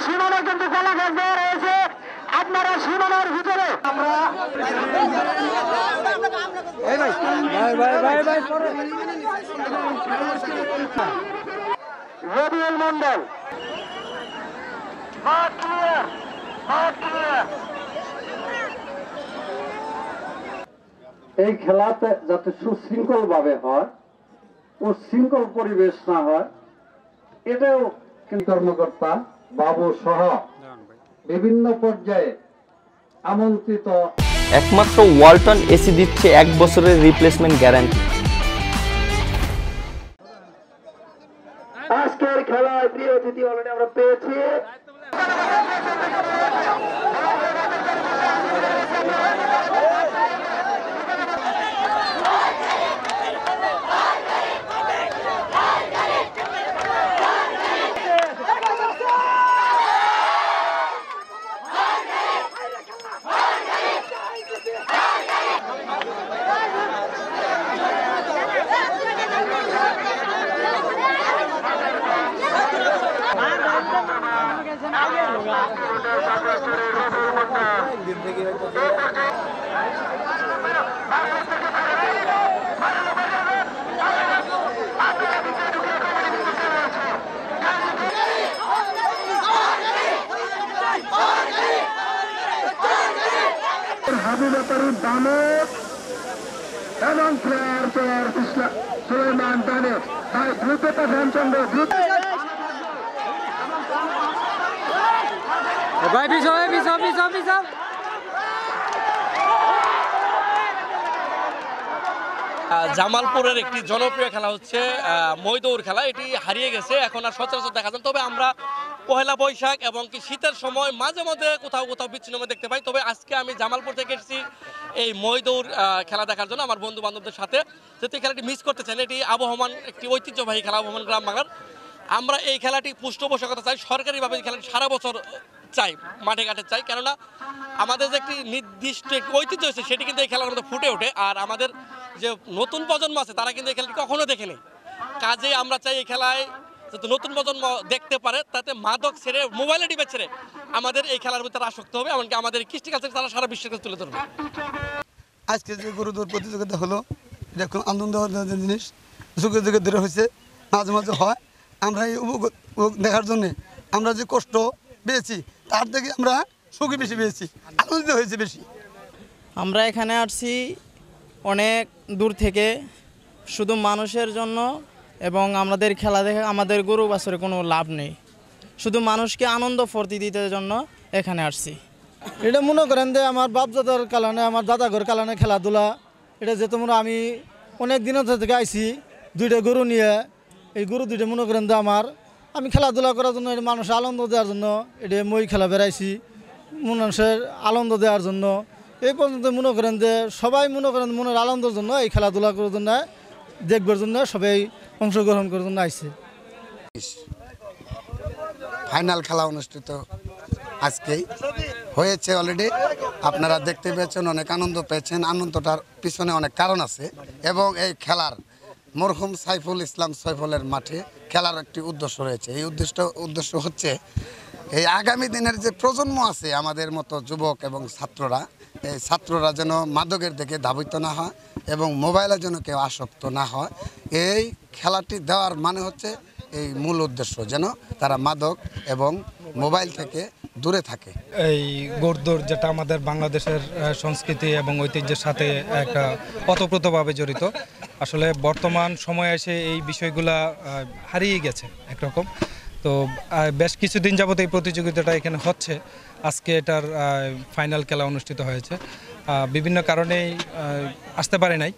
সীমানা কিন্তু গোলাঘাট দেওয়া রয়েছে, আপনারা সীমানার ভিতরে আমরা রবিউল মন্ডল এই খেলাতে যাতে সুশৃঙ্খল ভাবে হয়, উশৃঙ্খল পরিবেশ না হয়, এটাও কর্মকর্তা বাবু সহ বিভিন্ন পর্যায়ে আমন্ত্রিত। একমাত্র ওয়ালটন এসি দিচ্ছে 1 বছরের রিপ্লেসমেন্ট গ্যারান্টি। আজকের খেলায় প্রিয় অতিথি অলরেডি আমরা পেয়েছি। হাবিবাতারুর দামক এবং প্লেয়ার সুলেমান দানে ভাই দ্রুততা ধ্যানচন্দ্র দ্রুত ভাই পিছাও জামালপুরের একটি জনপ্রিয় খেলা হচ্ছে মই দৌড় খেলা। এটি হারিয়ে গেছে, এখন আর সচরাচর দেখা যায়। তবে আমরা পহেলা বৈশাখ এবং কি শীতের সময় মাঝে মধ্যে কোথাও বিচ্ছিন্ন দেখতে পাই। তবে আজকে আমি জামালপুর থেকে এসেছি এই মই দৌড় খেলা দেখার জন্য আমার বন্ধু বান্ধবদের সাথে। যেহেতু এই খেলাটি মিস করতে চান, এটি আবহমান একটি ঐতিহ্যবাহী খেলা, আবহমান গ্রাম বাংলার। আমরা এই খেলাটি পৃষ্ঠপোষকতা চাই, সরকারিভাবে এই খেলাটি সারা বছর চাই, মাঠে ঘাটে চাই। কেননা আমাদের যে একটি নির্দিষ্ট একটি ঐতিহ্য হয়েছে সেটি কিন্তু এই খেলার মধ্যে ফুটে ওঠে। আর আমাদের যে নতুন প্রজন্ম আছে তারা কিন্তু এই খেলাটি কখনো দেখেনি। কাজেই আমরা চাই এই খেলায় যাতে নতুন প্রজন্ম দেখতে পারে, তাতে মাদক ছেড়ে মোবাইলে টিপে ছেড়ে আমাদের এই খেলার ভিতরে আসক্ত হবে, এমনকি আমাদের কৃষ্টি কালচার তারা সারা বিশ্বের কাছে তুলে ধরবে। আজকে যে গরু দৌড় প্রতিযোগিতা হলো, এটা খুব আনন্দ জিনিস, যুগে যুগে ধরে হয়েছে, মাঝে মাঝে হয়। আমরা এই দেখার জন্যে আমরা যে কষ্ট পেয়েছি তার থেকে আমরা সুখী বেশি পেয়েছি, আনন্দিত হয়েছে বেশি। আমরা এখানে আসছি অনেক দূর থেকে শুধু মানুষের জন্য, এবং আমাদের খেলা দেখে আমাদের গরু বাছুরের কোনো লাভ নেই, শুধু মানুষকে আনন্দ ফুর্তি দিতে জন্য এখানে আসছি। এটা মনে করেন যে আমার বাপদাদার কারণে, আমার দাদাঘর কারণে খেলাধুলা, এটা যে তোমরা আমি অনেক দিন থেকে আইছি 2টা গরু নিয়ে। এই গরু 2টা মনে করেন যে আমি খেলাধুলা করার জন্য, মানুষের আনন্দ দেওয়ার জন্য এটা মই খেলা বেড়াইছি, মানুষের আনন্দ দেওয়ার জন্য। এই পর্যন্ত মনে করেন যে সবাই মনে করেন মনের আনন্দের জন্য এই খেলাধুলা করার জন্য, দেখবার জন্য সবাই অংশগ্রহণ করার জন্য আইছে। ফাইনাল খেলা অনুষ্ঠিত আজকেই হয়েছে অলরেডি, আপনারা দেখতে পেয়েছেন, অনেক আনন্দ পেয়েছেন। আনন্দটার পিছনে অনেক কারণ আছে, এবং এই খেলার মরহুম সাইফুল ইসলাম সৈফুলের মাঠে খেলার একটি উদ্দেশ্য রয়েছে। এই উদ্দেশ্য হচ্ছে এই আগামী দিনের যে প্রজন্ম আছে আমাদের মতো যুবক এবং ছাত্ররা, এই ছাত্ররা যেন মাদকের দিকে ধাবিত না হয় এবং মোবাইলের জন্য কেউ আসক্ত না হয়। এই খেলাটি দেওয়ার মানে হচ্ছে এই মূল উদ্দেশ্য, যেন তারা মাদক এবং মোবাইল থেকে দূরে থাকে। এই ঘোড়দৌড় যেটা আমাদের বাংলাদেশের সংস্কৃতি এবং ঐতিহ্যের সাথে একটা ওতপ্রোতভাবে জড়িত। আসলে বর্তমান সময়ে এসে এই বিষয়গুলা হারিয়ে গেছে একরকম। তো বেশ কিছুদিন যাবত এই প্রতিযোগিতাটা এখানে হচ্ছে। আজকে এটার ফাইনাল খেলা অনুষ্ঠিত হয়েছে। বিভিন্ন কারণেই আসতে পারে নাই।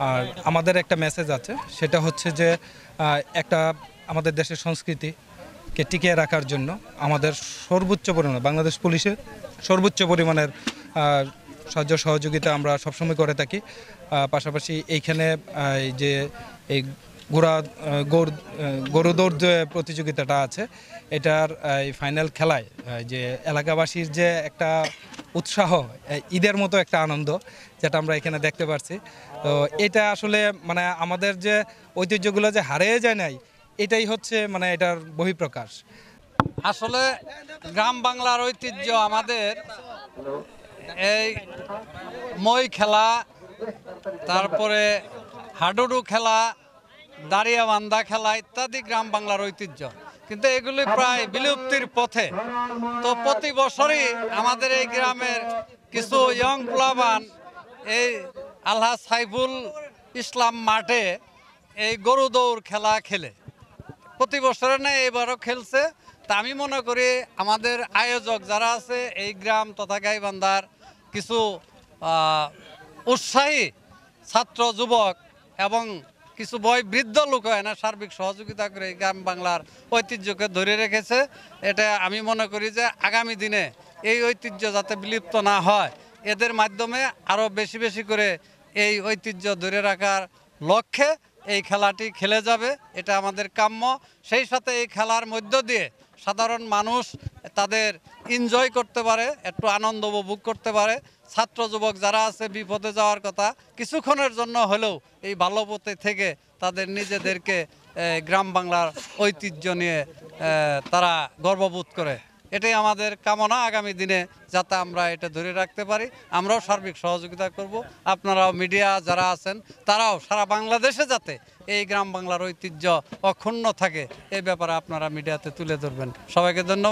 আর আমাদের একটা মেসেজ আছে, সেটা হচ্ছে যে একটা আমাদের দেশের সংস্কৃতিকে টিকিয়ে রাখার জন্য আমাদের সর্বোচ্চ পরিমাণে বাংলাদেশ পুলিশের সর্বোচ্চ পরিমাণের সাহায্য সহযোগিতা আমরা সবসময় করে থাকি। পাশাপাশি এইখানে যে এই গরু দৌড় যে প্রতিযোগিতাটা আছে, এটার এই ফাইনাল খেলায় যে এলাকাবাসীর যে একটা উৎসাহ, ঈদের মতো একটা আনন্দ যেটা আমরা এখানে দেখতে পাচ্ছি। তো এটা আসলে মানে আমাদের যে ঐতিহ্যগুলো যে হারিয়ে যায় নাই, এটাই হচ্ছে মানে এটার বহিঃপ্রকাশ। আসলে গ্রাম বাংলার ঐতিহ্য আমাদের এই মই খেলা, তারপরে হাডুডু খেলা, দাঁড়িয়া বান্ধা খেলা ইত্যাদি গ্রাম বাংলার ঐতিহ্য, কিন্তু এগুলি প্রায় বিলুপ্তির পথে। তো প্রতি বছরই আমাদের এই গ্রামের কিছু ইয়ং প্লাবান এই আলহাজ সাইফুল ইসলাম মাঠে এই গরু দৌড় খেলা খেলে, প্রতি বছরে না এবারও খেলছে। তা আমি মনে করি আমাদের আয়োজক যারা আছে এই গ্রাম তথা গাইবান্ধার কিছু উৎসাহী ছাত্র যুবক এবং কিছু বৃদ্ধ লোক হয় না সার্বিক সহযোগিতা করে এই গ্রাম বাংলার ঐতিহ্যকে ধরে রেখেছে। এটা আমি মনে করি যে আগামী দিনে এই ঐতিহ্য যাতে বিলুপ্ত না হয়, এদের মাধ্যমে আরও বেশি বেশি করে এই ঐতিহ্য ধরে রাখার লক্ষ্যে এই খেলাটি খেলে যাবে, এটা আমাদের কাম্য। সেই সাথে এই খেলার মধ্য দিয়ে সাধারণ মানুষ তাদের এনজয় করতে পারে, একটু আনন্দ উপভোগ করতে পারে। ছাত্র যুবক যারা আছে বিপদে যাওয়ার কথা, কিছুক্ষণের জন্য হলেও এই ভালো পথে থেকে তাদের নিজেদেরকে গ্রাম বাংলার ঐতিহ্য নিয়ে তারা গর্ববোধ করে। এটাই আমাদের কামনা, আগামী দিনে যাতে আমরা এটা ধরে রাখতে পারি। আমরাও সার্বিক সহযোগিতা করব, আপনারাও মিডিয়া যারা আছেন তারাও সারা বাংলাদেশে যাতে এই গ্রাম বাংলার ঐতিহ্য অক্ষুণ্ণ থাকে এই ব্যাপারে আপনারা মিডিয়াতে তুলে ধরবেন। সবাইকে ধন্যবাদ।